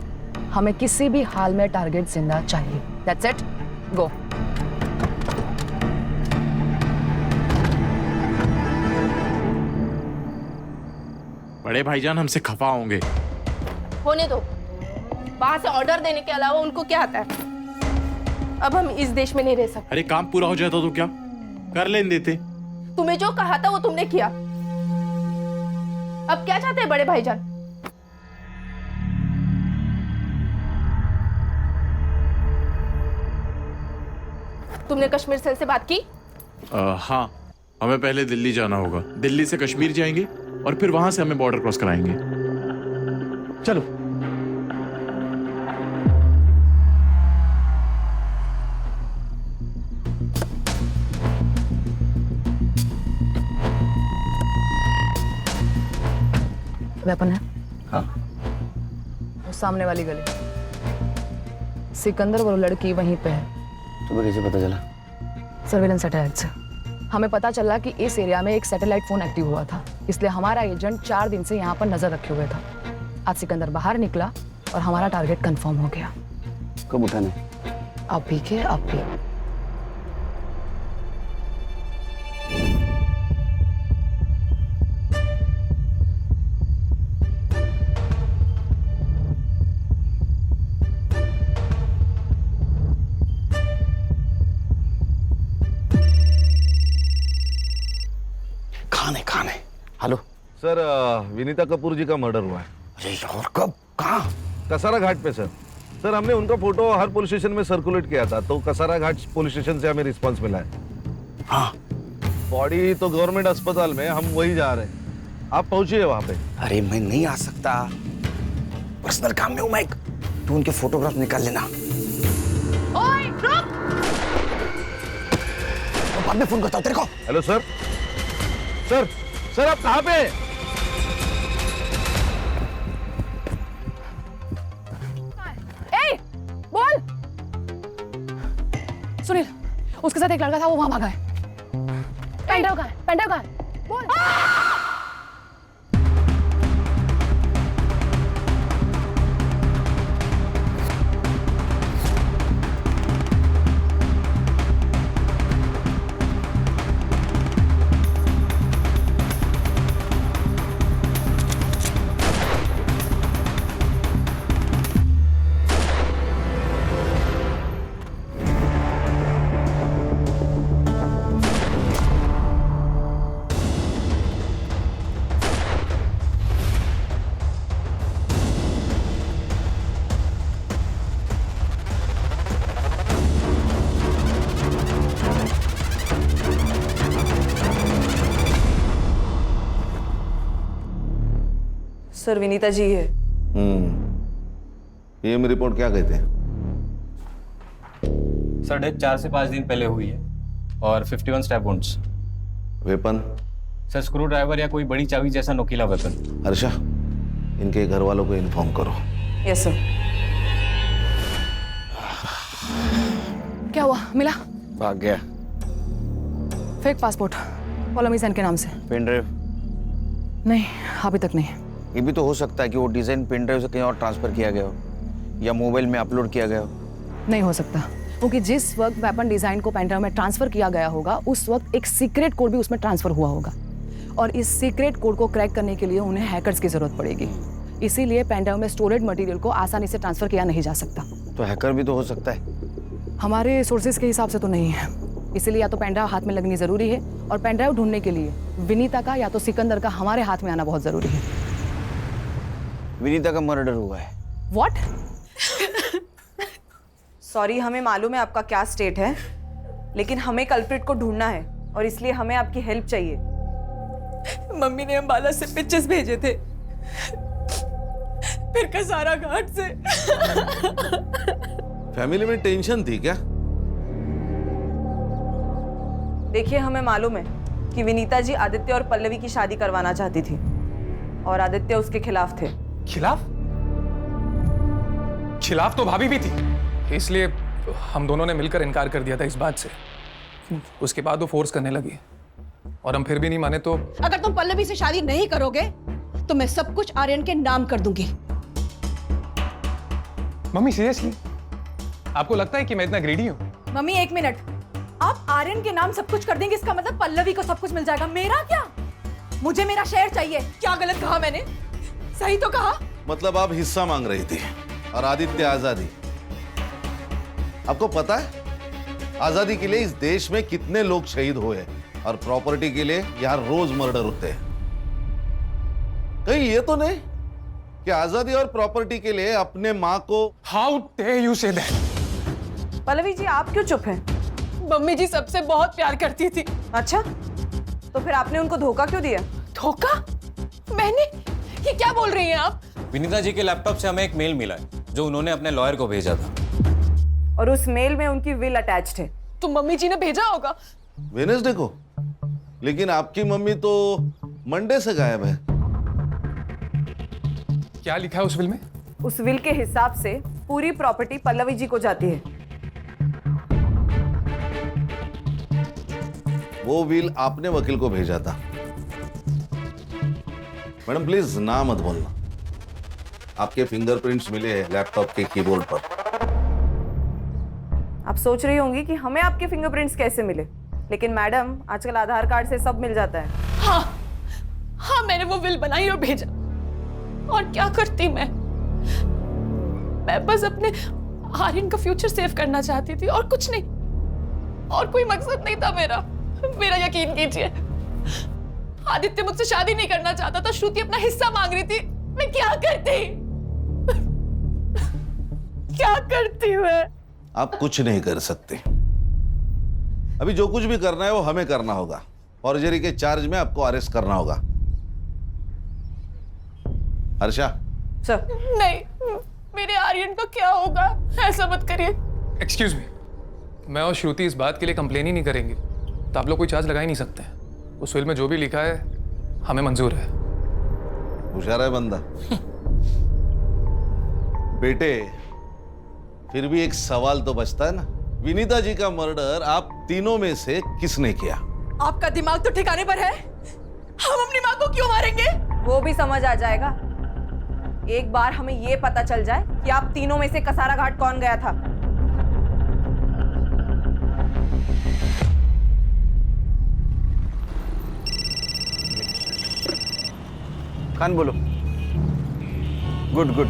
Speaker 5: हमें किसी भी हाल में टारगेट जिंदा चाहिए। दैट्स इट, गो।
Speaker 10: बड़े भाईजान हमसे खफा होंगे।
Speaker 1: होने दो, वहां से ऑर्डर देने के अलावा उनको क्या आता है? अब हम इस देश में नहीं रह सकते।
Speaker 10: अरे काम पूरा हो जाता तो क्या कर लेने देते।
Speaker 1: तुम्हें जो कहा था वो तुमने किया। अब क्या चाहते हैं बड़े भाईजान? तुमने कश्मीर सेल से बात की?
Speaker 10: हाँ, हमें पहले दिल्ली जाना होगा। दिल्ली से कश्मीर जाएंगे और फिर वहां से हमें बॉर्डर क्रॉस कराएंगे। चलो।
Speaker 5: वेपन है?
Speaker 9: हाँ।
Speaker 5: उस सामने वाली गली। सिकंदर और वो लड़की वहीं पे है।
Speaker 9: तुम्हें कैसे पता चला?
Speaker 5: सर्वेलेंस सैटेलाइट से हमें पता चला कि इस एरिया में एक सैटेलाइट फोन एक्टिव हुआ था, इसलिए हमारा एजेंट 4 दिन से यहाँ पर नजर रखे हुए था। आज सिकंदर बाहर निकला और हमारा टारगेट कंफर्म हो गया।
Speaker 9: कब उठाने?
Speaker 5: अभी के अभी।
Speaker 9: खाने। हेलो
Speaker 11: सर, विनीता कपूर जी का मर्डर हुआ है।
Speaker 9: अरे यार, कब? कहाँ?
Speaker 11: कसारा घाट पे सर। सर, हमने उनका फोटो हर पुलिस स्टेशन में सर्कुलेट किया था, तो कसारा घाट पुलिस स्टेशन से हमें रिस्पांस मिला है।
Speaker 9: हाँ।
Speaker 11: बॉडी तो गवर्नमेंट अस्पताल में, हम वही जा रहे हैं। आप पहुंचिए वहां पे।
Speaker 9: अरे मैं नहीं आ सकता, पर्सनल काम में हूँ मैं। तू उनके फोटोग्राफ निकाल लेना।
Speaker 1: ओए, रुक!
Speaker 9: बाद में फोन करता हूँ तेरे को।
Speaker 11: Hello sir. सर आप कहाँ पे?
Speaker 5: ए, बोल। सुनील, उसके साथ एक लड़का था, वो वहां भागा है।
Speaker 1: पेंड्राइव कहाँ है? बोल।
Speaker 8: सर, विनीता जी है।
Speaker 11: ये रिपोर्ट क्या कहते हैं?
Speaker 13: सर, डेथ 4 से 5 दिन पहले हुई है और 51 stab wounds.
Speaker 11: Weapon?
Speaker 13: Sir, screw driver या कोई बड़ी चाबी जैसा नोकीला वेपन।
Speaker 11: हर्षा, इनके घर वालों को इन्फॉर्म करो।
Speaker 8: Yes sir.
Speaker 5: क्या हुआ? मिला?
Speaker 9: भाग गया।
Speaker 5: फेक पासपोर्ट, पॉलोमी सेन के नाम से।
Speaker 9: Pen drive?
Speaker 5: नहीं, अभी तक नहीं।
Speaker 9: ये भी तो हो सकता है कि वो डिजाइन पेन ड्राइव से कहीं और ट्रांसफर किया गया हो या मोबाइल में अपलोड किया गया हो।
Speaker 5: नहीं हो सकता, क्योंकि जिस वक्त वेपन डिजाइन को पेन ड्राइव में ट्रांसफर किया गया होगा, उस वक्त एक सीक्रेट कोड भी उसमें ट्रांसफर हुआ होगा, और इस सीक्रेट कोड को क्रैक करने के लिए उन्हें हैकर्स की जरूरत पड़ेगी। इसीलिए पेन ड्राइव में स्टोरेड मटेरियल को आसानी से ट्रांसफर किया नहीं जा सकता।
Speaker 9: तो हैकर भी तो हो सकता है।
Speaker 5: हमारे सोर्सेज के हिसाब से तो नहीं है, इसीलिए या तो पेन ड्राइव हाथ में लगनी जरूरी है, और पेन ड्राइव ढूंढने के लिए विनीता का या तो सिकंदर का हमारे हाथ में आना बहुत जरूरी है।
Speaker 9: विनीता का मर्डर हुआ है।
Speaker 5: व्हाट?
Speaker 8: सॉरी, हमें मालूम है आपका क्या स्टेट है, लेकिन हमें कल्प्रिट को ढूंढना है और इसलिए हमें आपकी हेल्प चाहिए।
Speaker 1: मम्मी ने अंबाला से पिक्चर्स भेजे थे, फिर कसारा घाट से।
Speaker 11: फैमिली में टेंशन थी क्या?
Speaker 8: देखिए, हमें मालूम है कि विनीता जी आदित्य और पल्लवी की शादी करवाना चाहती थी और आदित्य उसके खिलाफ थे।
Speaker 6: खिलाफ तो भाभी भी थी, इसलिए हम दोनों ने मिलकर इनकार कर दिया था इस बात से। उसके बाद वो फोर्स करने लगी और हम फिर भी नहीं माने तो।
Speaker 4: अगर तुम पल्लवी से शादी नहीं करोगे तो मैं सब कुछ आर्यन के नाम कर दूंगी।
Speaker 6: मम्मी सीरियसली आपको लगता है कि मैं इतना ग्रीडी हूँ?
Speaker 1: मम्मी एक मिनट, आप आर्यन के नाम सब कुछ कर देंगे, इसका मतलब पल्लवी को सब कुछ मिल जाएगा। मेरा क्या? मुझे मेरा शेयर चाहिए। क्या गलत कहा मैंने? सही तो कहा।
Speaker 11: मतलब आप हिस्सा मांग रही थी और आदित्य आजादी। आपको पता है आजादी के लिए इस देश में कितने लोग शहीद हुए और प्रॉपर्टी के लिए यहाँ रोज मर्डर होते हैं। कहीं ये तो नहीं कि आजादी और प्रॉपर्टी के लिए अपने माँ को।
Speaker 6: How dare you say that?
Speaker 8: Pallavi ji, आप क्यों चुप हैं?
Speaker 1: मम्मी जी सबसे बहुत प्यार करती थी।
Speaker 8: अच्छा, तो फिर आपने उनको धोखा क्यों दिया?
Speaker 1: धोखा? मैंने? ये क्या बोल रही हैं आप?
Speaker 13: विनीता जी के लैपटॉप से हमें एक मेल मिला है जो उन्होंने अपने लॉयर को भेजा था,
Speaker 8: और उस मेल में उनकी विल अटैच्ड है।
Speaker 1: तो मम्मी जी ने भेजा होगा।
Speaker 11: वेडनेसडे को? लेकिन आपकी मम्मी तो मंडे से गायब है।
Speaker 6: क्या लिखा है उस विल में?
Speaker 8: उस विल के हिसाब से पूरी प्रॉपर्टी पल्लवी जी को जाती है।
Speaker 11: वो विल आपने वकील को भेजा था। मैडम प्लीज ना मत बोलना। आपके फिंगरप्रिंट्स मिले हैं लैपटॉप के कीबोर्ड पर।
Speaker 8: आप सोच रही होंगी कि हमें आपके फिंगरप्रिंट्स कैसे मिले, लेकिन मैडम आजकल आधार कार्ड से सब मिल जाता है।
Speaker 1: हाँ, मैंने वो विल बनाई और भेजा। और क्या करती मैं बस अपने आर्यन का फ्यूचर सेव करना चाहती थी और कुछ नहीं, और कोई मकसद नहीं था मेरा यकीन कीजिए। आदित्य मुझसे शादी नहीं करना चाहता था, श्रुति अपना हिस्सा मांग रही थी। मैं क्या करती मैं?
Speaker 11: आप कुछ नहीं कर सकते। अभी जो कुछ भी करना है वो हमें करना होगा। फॉर्जरी के चार्ज में आपको अरेस्ट करना होगा। हर्षा।
Speaker 8: सर।
Speaker 1: नहीं, मेरे आर्यन का क्या होगा? ऐसा मत करिए।
Speaker 6: एक्सक्यूज मी, मैं और श्रुति इस बात के लिए कंप्लेन ही नहीं करेंगे तो आप लोग कोई चार्ज लगा ही नहीं सकते। उस विल में जो भी लिखा है हमें मंजूर है।
Speaker 11: होशियार है बंदा। बेटे, फिर भी एक सवाल तो बचता है ना, विनीता जी का मर्डर आप तीनों में से किसने किया?
Speaker 1: आपका दिमाग तो ठिकाने पर है? हम अपनी माँ को क्यों मारेंगे?
Speaker 8: वो भी समझ आ जाएगा एक बार हमें ये पता चल जाए कि आप तीनों में से कसारा घाट कौन गया था।
Speaker 9: खान बोलो। Good good,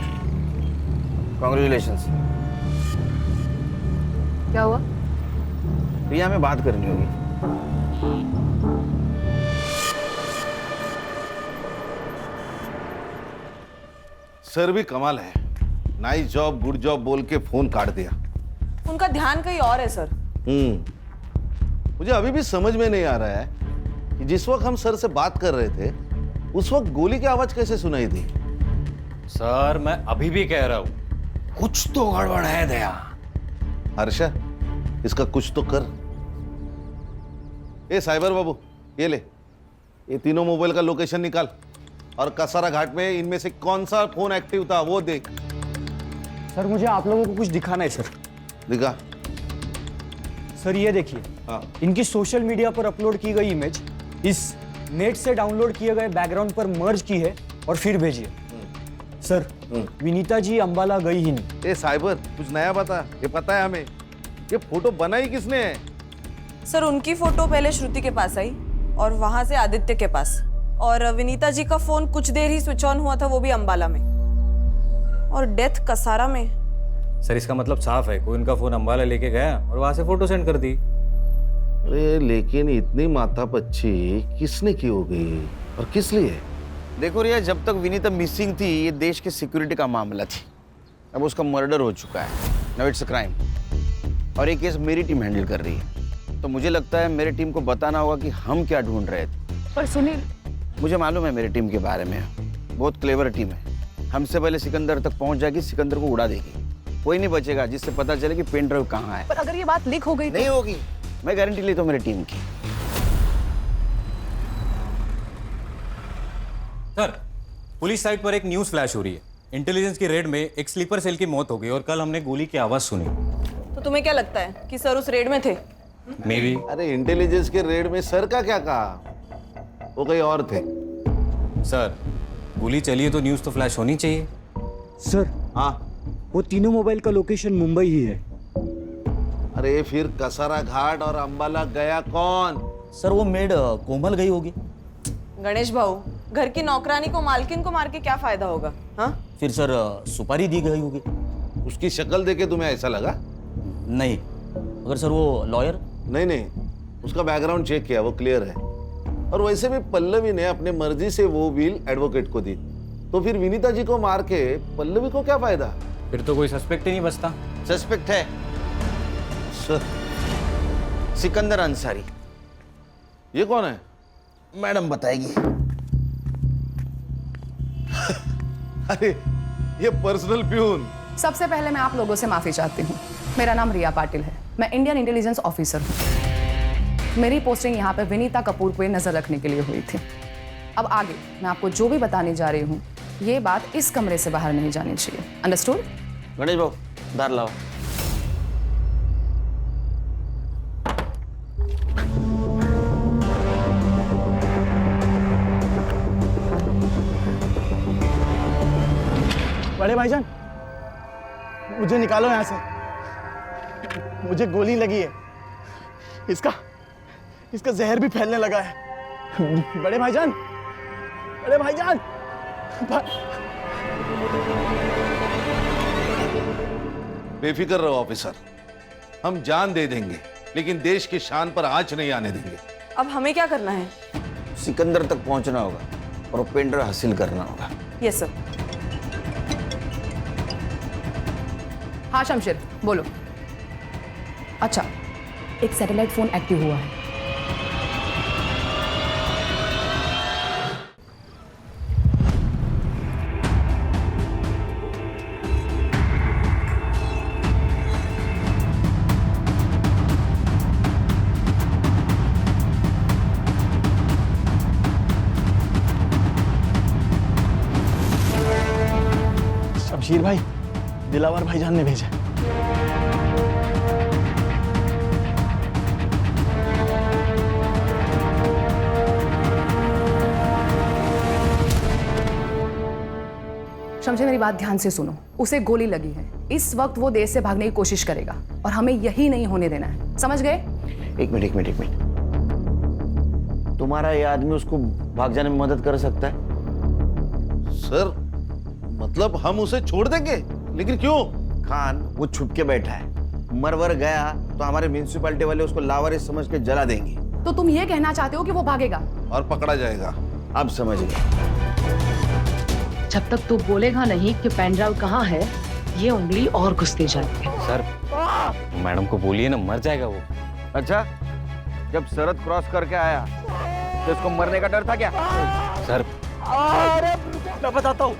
Speaker 9: congratulations.
Speaker 5: क्या हुआ?
Speaker 9: प्रिया में बात करनी होगी।
Speaker 11: सर भी कमाल है, नाइस जॉब गुड जॉब बोल के फोन काट दिया।
Speaker 8: उनका ध्यान कहीं और है सर।
Speaker 11: मुझे अभी भी समझ में नहीं आ रहा है कि जिस वक्त हम सर से बात कर रहे थे उस वक्त गोली की आवाज कैसे सुनाई दी?
Speaker 13: सर मैं अभी भी कह रहा हूं कुछ तो गड़बड़ है दया।
Speaker 11: हर्षा, इसका कुछ तो कर। ए साइबर बाबू, ये ले, ये तीनों मोबाइल का लोकेशन निकाल और कसारा घाट में इनमें से कौन सा फोन एक्टिव था वो देख।
Speaker 19: सर मुझे आप लोगों को कुछ दिखाना है सर।
Speaker 11: दिखा।
Speaker 19: सर ये देखिए, इनकी सोशल मीडिया पर अपलोड की गई इमेज इस नेट से डाउनलोड किए गए बैकग्राउंड पर मर्ज की है और फिर भेजिए। सर विनीता जी अंबाला गई ही नहीं।
Speaker 11: ए साइबर, कुछ नया बता। ये पता है हमें, ये फोटो बनाई किसने है?
Speaker 8: सर उनकी फोटो पहले श्रुति के पास आई और वहां से आदित्य के पास, और विनीता जी का फोन कुछ देर ही स्विच ऑन हुआ था, वो भी अंबाला में, और डेथ कसारा में।
Speaker 13: सर इसका मतलब साफ है कोई उनका फोन अंबाला लेके गया और वहां से फोटो सेंड कर दी।
Speaker 11: अरे लेकिन इतनी माथापच्ची किसने की होगी और किस लिए?
Speaker 9: देखो रिया, जब तक विनीता मिसिंग थी ये देश के सिक्योरिटी का मामला थी। अब उसका मर्डर हो चुका है, नाउ इट्स अ क्राइम, और ये केस मेरी टीम हैंडल कर रही है। तो मुझे लगता है मेरी टीम को बताना होगा कि हम क्या ढूंढ रहे थे।
Speaker 5: पर सुनील,
Speaker 9: मुझे मालूम है मेरी टीम के बारे में, बहुत क्लेवर टीम है। हमसे पहले सिकंदर तक पहुंच जाएगी, सिकंदर को उड़ा देगी। कोई नहीं बचेगा जिससे पता चले कि पेन ड्राइव कहाँ है।
Speaker 5: पर अगर ये बात लीक हो गई
Speaker 9: नहीं होगी, मैं गारंटी लेता हूँ मेरी टीम की।
Speaker 13: सर पुलिस साइट पर एक न्यूज़ फ्लैश हो रही है। इंटेलिजेंस की रेड में एक स्लीपर सेल की मौत हो गई और कल हमने गोली की आवाज सुनी।
Speaker 8: तो तुम्हें क्या लगता है कि सर उस रेड में थे?
Speaker 13: May be.
Speaker 11: अरे इंटेलिजेंस के रेड में सर का क्या कहा, वो कहीं और थे।
Speaker 13: सर गोली चली है तो न्यूज़ तो फ्लैश होनी चाहिए।
Speaker 19: सर
Speaker 11: हाँ,
Speaker 19: वो तीनों मोबाइल का लोकेशन मुंबई ही है।
Speaker 11: अरे फिर कसारा घाट और अंबाला गया कौन?
Speaker 12: सर वो मेड कोमल गई होगी।
Speaker 8: गणेश भाऊ, घर की नौकरानी को मालकिन को मार के क्या फायदा होगा? हाँ,
Speaker 12: फिर सर सुपारी दी गई होगी।
Speaker 11: उसकी शक्ल देखे तुम्हें ऐसा लगा?
Speaker 12: नहीं। अगर सर वो लॉयर?
Speaker 11: नहीं, उसका बैकग्राउंड चेक किया, वो क्लियर है। और वैसे भी पल्लवी ने अपने मर्जी से वो विल एडवोकेट को दी, तो फिर विनीता जी को मार के पल्लवी को क्या फायदा?
Speaker 13: फिर तो कोई सस्पेक्ट ही नहीं बचता।
Speaker 9: सस्पेक्ट है सर, सिकंदर अंसारी।
Speaker 11: ये कौन है?
Speaker 9: मैडम बताएगी।
Speaker 11: अरे ये पर्सनल प्यून।
Speaker 5: सबसे पहले मैं आप लोगों से माफी चाहती हूँ। मेरा नाम रिया पाटिल है, मैं इंडियन इंटेलिजेंस ऑफिसर हूँ। मेरी पोस्टिंग यहाँ पे विनीता कपूर को नजर रखने के लिए हुई थी। अब आगे मैं आपको जो भी बताने जा रही हूँ ये बात इस कमरे से बाहर नहीं जानी चाहिए। अंडरस्टूड?
Speaker 9: गणेश भाऊ दार लाओ।
Speaker 7: बड़े भाईजान, मुझे निकालो यहाँ से। मुझे गोली लगी है। इसका जहर भी फैलने लगा है। बड़े भाईजान, बड़े भाईजान।
Speaker 11: बेफिक्र रहो ऑफिसर, हम जान दे देंगे लेकिन देश की शान पर आंच नहीं आने देंगे।
Speaker 8: अब हमें क्या करना है?
Speaker 9: सिकंदर तक पहुंचना होगा और वो पेन ड्राइव हासिल करना होगा।
Speaker 8: Yes sir.
Speaker 5: हाँ शमशेर, बोलो। अच्छा, एक सैटेलाइट फोन एक्टिव हुआ है।
Speaker 7: शमशीर भाई, दिलावर भाईजान ने भेजा।
Speaker 5: शमशेर मेरी बात ध्यान से सुनो, उसे गोली लगी है। इस वक्त वो देश से भागने की कोशिश करेगा और हमें यही नहीं होने देना है, समझ गए?
Speaker 9: एक मिनट। तुम्हारा ये आदमी उसको भाग जाने में मदद कर सकता है?
Speaker 11: सर, मतलब हम उसे छोड़ देंगे? लेकिन क्यों?
Speaker 9: खान वो छुप के बैठा है, मरवर गया तो हमारे म्यूनिसिपैलिटी वाले उसको लावारिस समझ के जला देंगे।
Speaker 5: तो तुम ये कहना चाहते हो कि वो भागेगा
Speaker 11: और पकड़ा जाएगा?
Speaker 9: अब समझ गए।
Speaker 16: जब तक तू बोलेगा नहीं कि पेन ड्राइव कहाँ है, ये उंगली और घुसती जाएगी।
Speaker 13: सर, मैडम को बोलिए ना, मर जाएगा वो।
Speaker 9: अच्छा, जब सरहद क्रॉस करके आया तो इसको मरने का डर था क्या?
Speaker 13: सर,
Speaker 7: अरे मैं बताता हूँ।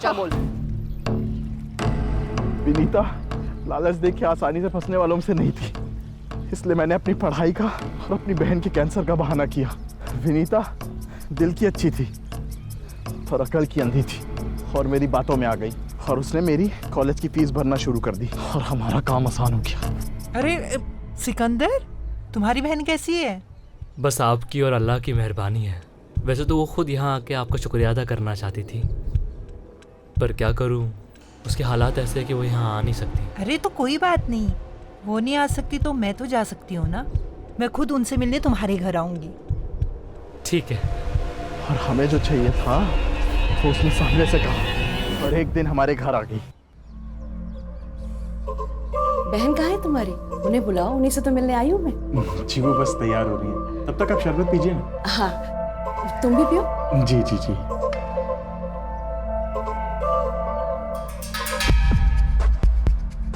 Speaker 5: क्या बोल?
Speaker 7: विनीता लालच देख के आसानी से फंसने वालों में से नहीं थी, इसलिए मैंने अपनी पढ़ाई का और अपनी बहन के कैंसर का बहाना किया। विनीता दिल की अच्छी थी और अकल की अंधी थी और मेरी बातों में आ गई और उसने मेरी कॉलेज की फीस भरना शुरू कर दी और हमारा काम आसान हो गया।
Speaker 17: अरे सिकंदर, तुम्हारी बहन कैसी है?
Speaker 18: बस आपकी और अल्लाह की मेहरबानी है। वैसे तो वो खुद यहाँ आके आपका शुक्रिया अदा करना चाहती थी, पर क्या करूँ, उसके हालात ऐसे हैं कि वो यहाँ आ नहीं सकती।
Speaker 17: अरे तो कोई बात नहीं, वो नहीं आ सकती तो मैं तो जा सकती हूँ ना। मैं खुद उनसे मिलने तुम्हारे घर आऊंगी।
Speaker 18: ठीक है।
Speaker 7: और हमें जो चाहिए था वो उसने सामने से कहा और एक दिन हमारे घर आ गई।
Speaker 3: बहन कहाँ है तुम्हारी? उन्हें बुलाओ, उन्हीं से तो मिलने आई हूँ मैं।
Speaker 7: जी वो बस तैयार हो रही है, तब तक आप शरबत पीजिए ना।
Speaker 3: हाँ, तुम भी पियो।
Speaker 7: जी।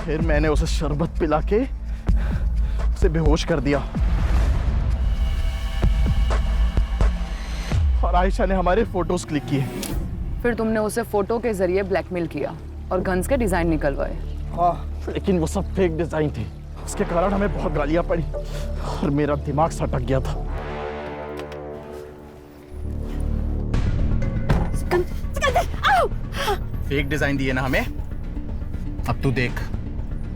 Speaker 7: फिर मैंने उसे शरबत पिला के उसे बेहोश कर दिया और आयशा ने हमारे फोटोज क्लिक किए।
Speaker 5: फिर तुमने उसे फोटो के जरिए ब्लैकमेल किया और गन्स के डिजाइन निकलवाए।
Speaker 7: हाँ, लेकिन वो सब फेक डिजाइन थे। उसके कारण हमें बहुत गालियां पड़ी और मेरा दिमाग सटक गया था।
Speaker 20: फेक डिजाइन दिए ना हमें, अब तू देख,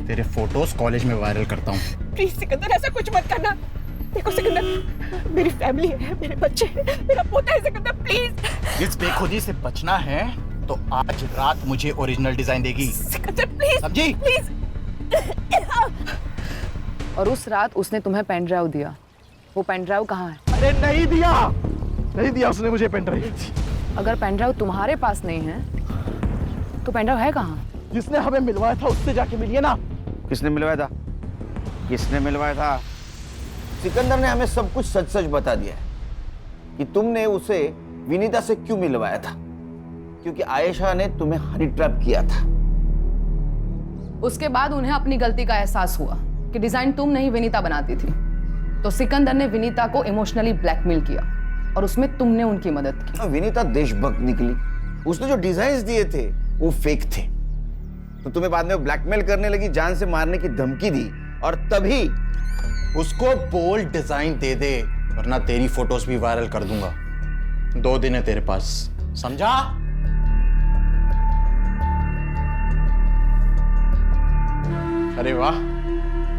Speaker 20: तेरे फोटोज कॉलेज में वायरल करता हूँ।
Speaker 1: प्लीज सिकंदर, ऐसा कुछ मत करना। देखो सिकंदर, मेरी फैमिली है, मेरे बच्चे हैं, मेरा पोता है सिकंदर, प्लीज।
Speaker 20: इस बेखुदी से बचना है तो आज रात मुझे ओरिजिनल डिजाइन देगी।
Speaker 1: सिकंदर प्लीज,
Speaker 20: समझी?
Speaker 1: प्लीज।
Speaker 5: और उस रात उसने तुम्हें पेन ड्राइव दिया, वो पेन ड्राइव कहाँ है?
Speaker 7: अरे नहीं दिया उसने मुझे पेन ड्राइव।
Speaker 5: अगर पेन ड्राइव तुम्हारे पास नहीं है तो पेन ड्राइव है कहाँ?
Speaker 7: जिसने हमें मिलवाया था उससे जाके मिलिए ना।
Speaker 9: किसने मिलवाया था? सिकंदर ने हमें सब कुछ सच सच बता दिया है कि तुमने उसे विनीता से क्यों मिलवाया था, क्योंकि आयशा ने तुम्हें हनी ट्रैप किया था।
Speaker 5: उसके बाद उन्हें अपनी गलती का एहसास हुआ कि डिजाइन तुम नहीं विनीता बनाती थी, तो सिकंदर ने विनीता को इमोशनली ब्लैकमेल किया और उसमें तुमने उनकी मदद की।
Speaker 9: विनीता देशभक्त निकली, उसने जो डिजाइन दिए थे वो फेक थे, तो तुम्हें बाद में ब्लैकमेल करने लगी, जान से मारने की धमकी दी और तभी
Speaker 20: उसको बोल्ड डिजाइन दे दे, वरना तेरी फोटोज भी वायरल कर दूंगा। 2 दिन है तेरे पास, समझा? अरे वाह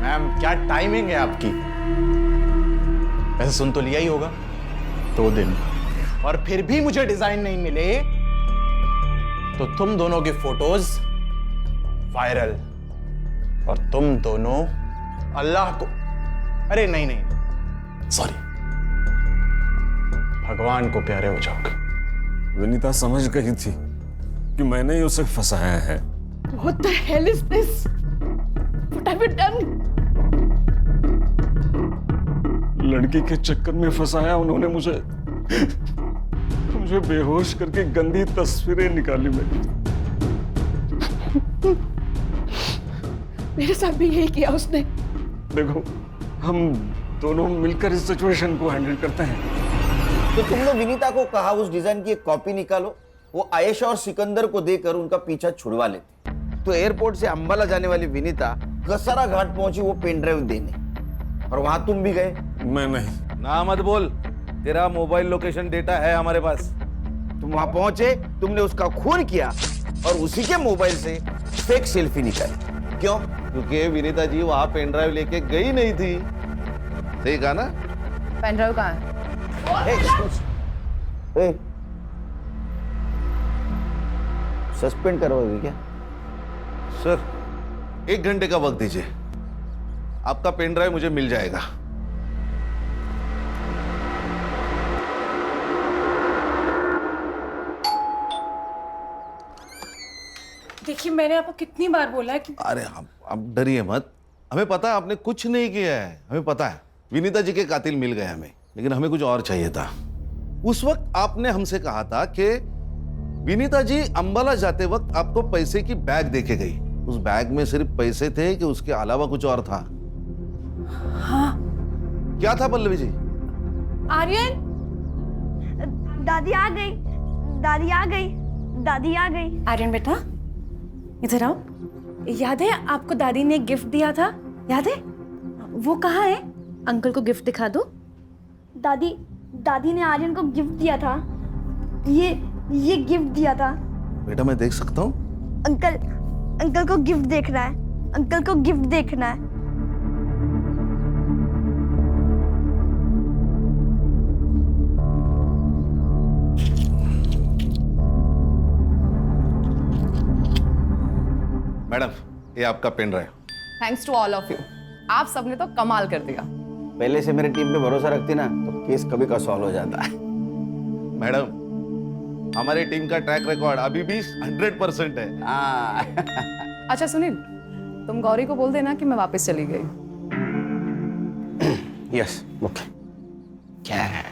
Speaker 20: मैम, क्या टाइमिंग है आपकी। वैसे सुन तो लिया ही होगा 2 दिन, और फिर भी मुझे डिजाइन नहीं मिले तो तुम दोनों की फोटोज वायरल, और तुम दोनों अल्लाह को, अरे नहीं नहीं सॉरी, भगवान को प्यारे हो जाओगे।
Speaker 15: विनीता समझ गई थी कि मैंने ही उसे फंसाया है।
Speaker 1: What the hell is this? What have you done?
Speaker 15: लड़की के चक्कर में फंसाया उन्होंने मुझे बेहोश करके गंदी तस्वीरें निकाली मेरी।
Speaker 1: मेरे साथ भी यही किया उसने।
Speaker 15: देखो, हम दोनों मिलकर इस सिचुएशन को हैंडल करते हैं।
Speaker 9: तो तुमने विनीता को कहा उस डिजाइन की एक कॉपी निकालो, वो आयशा और सिकंदर को देकर उनका पीछा छुड़वा लेते। तो एयरपोर्ट से अंबाला जाने वाली विनीता कसारा घाट पहुंची वो पेन ड्राइव देने, और वहां तुम भी गए।
Speaker 15: मैं नहीं।
Speaker 11: ना मत बोल, तेरा मोबाइल लोकेशन डेटा है हमारे पास।
Speaker 9: तुम वहां पहुंचे, तुमने उसका खून किया और उसी के मोबाइल से फेक सेल्फी निकाली। क्यों?
Speaker 11: क्योंकि विनीता जी वहां पेन ड्राइव लेके गई नहीं थी। सही कहा ना?
Speaker 5: पेन ड्राइव कहाँ है?
Speaker 9: सस्पेंड करवाओगे क्या?
Speaker 11: सर, 1 घंटे का वक्त दीजिए, आपका पेन ड्राइव मुझे मिल जाएगा।
Speaker 1: देखिए, मैंने आपको कितनी बार बोला है कि
Speaker 11: अरे आप डरिए मत, हमें पता है आपने कुछ नहीं किया है। हमें पता है विनीता जी के कातिल मिल गए हमें, लेकिन हमें कुछ और चाहिए था। उस वक्त आपने हमसे कहा था कि विनीता जी अंबाला जाते वक्त आपको पैसे की बैग देके गई। उस बैग में सिर्फ पैसे थे कि उसके अलावा कुछ और था?
Speaker 1: हाँ।
Speaker 11: क्या था पल्लवी जी?
Speaker 1: आर्यन,
Speaker 2: दादी आ गई, दादी आ गई, दादी आ गई।
Speaker 1: आर्यन बेटा, इधर आओ। याद है आपको दादी ने गिफ्ट दिया था? याद है? वो कहाँ है? अंकल को गिफ्ट दिखा दो।
Speaker 2: दादी ने आर्यन को गिफ्ट दिया था। ये गिफ्ट दिया था।
Speaker 11: बेटा मैं देख सकता हूँ?
Speaker 2: अंकल को गिफ्ट देखना है। अंकल को गिफ्ट देखना है।
Speaker 11: मैडम, ये आपका pen drive.
Speaker 5: Thanks to all of you, आप सबने तो कमाल कर दिया।
Speaker 9: पहले से मेरे टीम पे भरोसा रखती ना तो केस कभी का सॉल्व हो जाता है।
Speaker 11: मैडम, हमारी टीम का ट्रैक रिकॉर्ड अभी भी 100% है।
Speaker 5: अच्छा सुनील, तुम गौरी को बोल देना कि मैं वापस चली गई।
Speaker 9: Yes, okay. क्या है?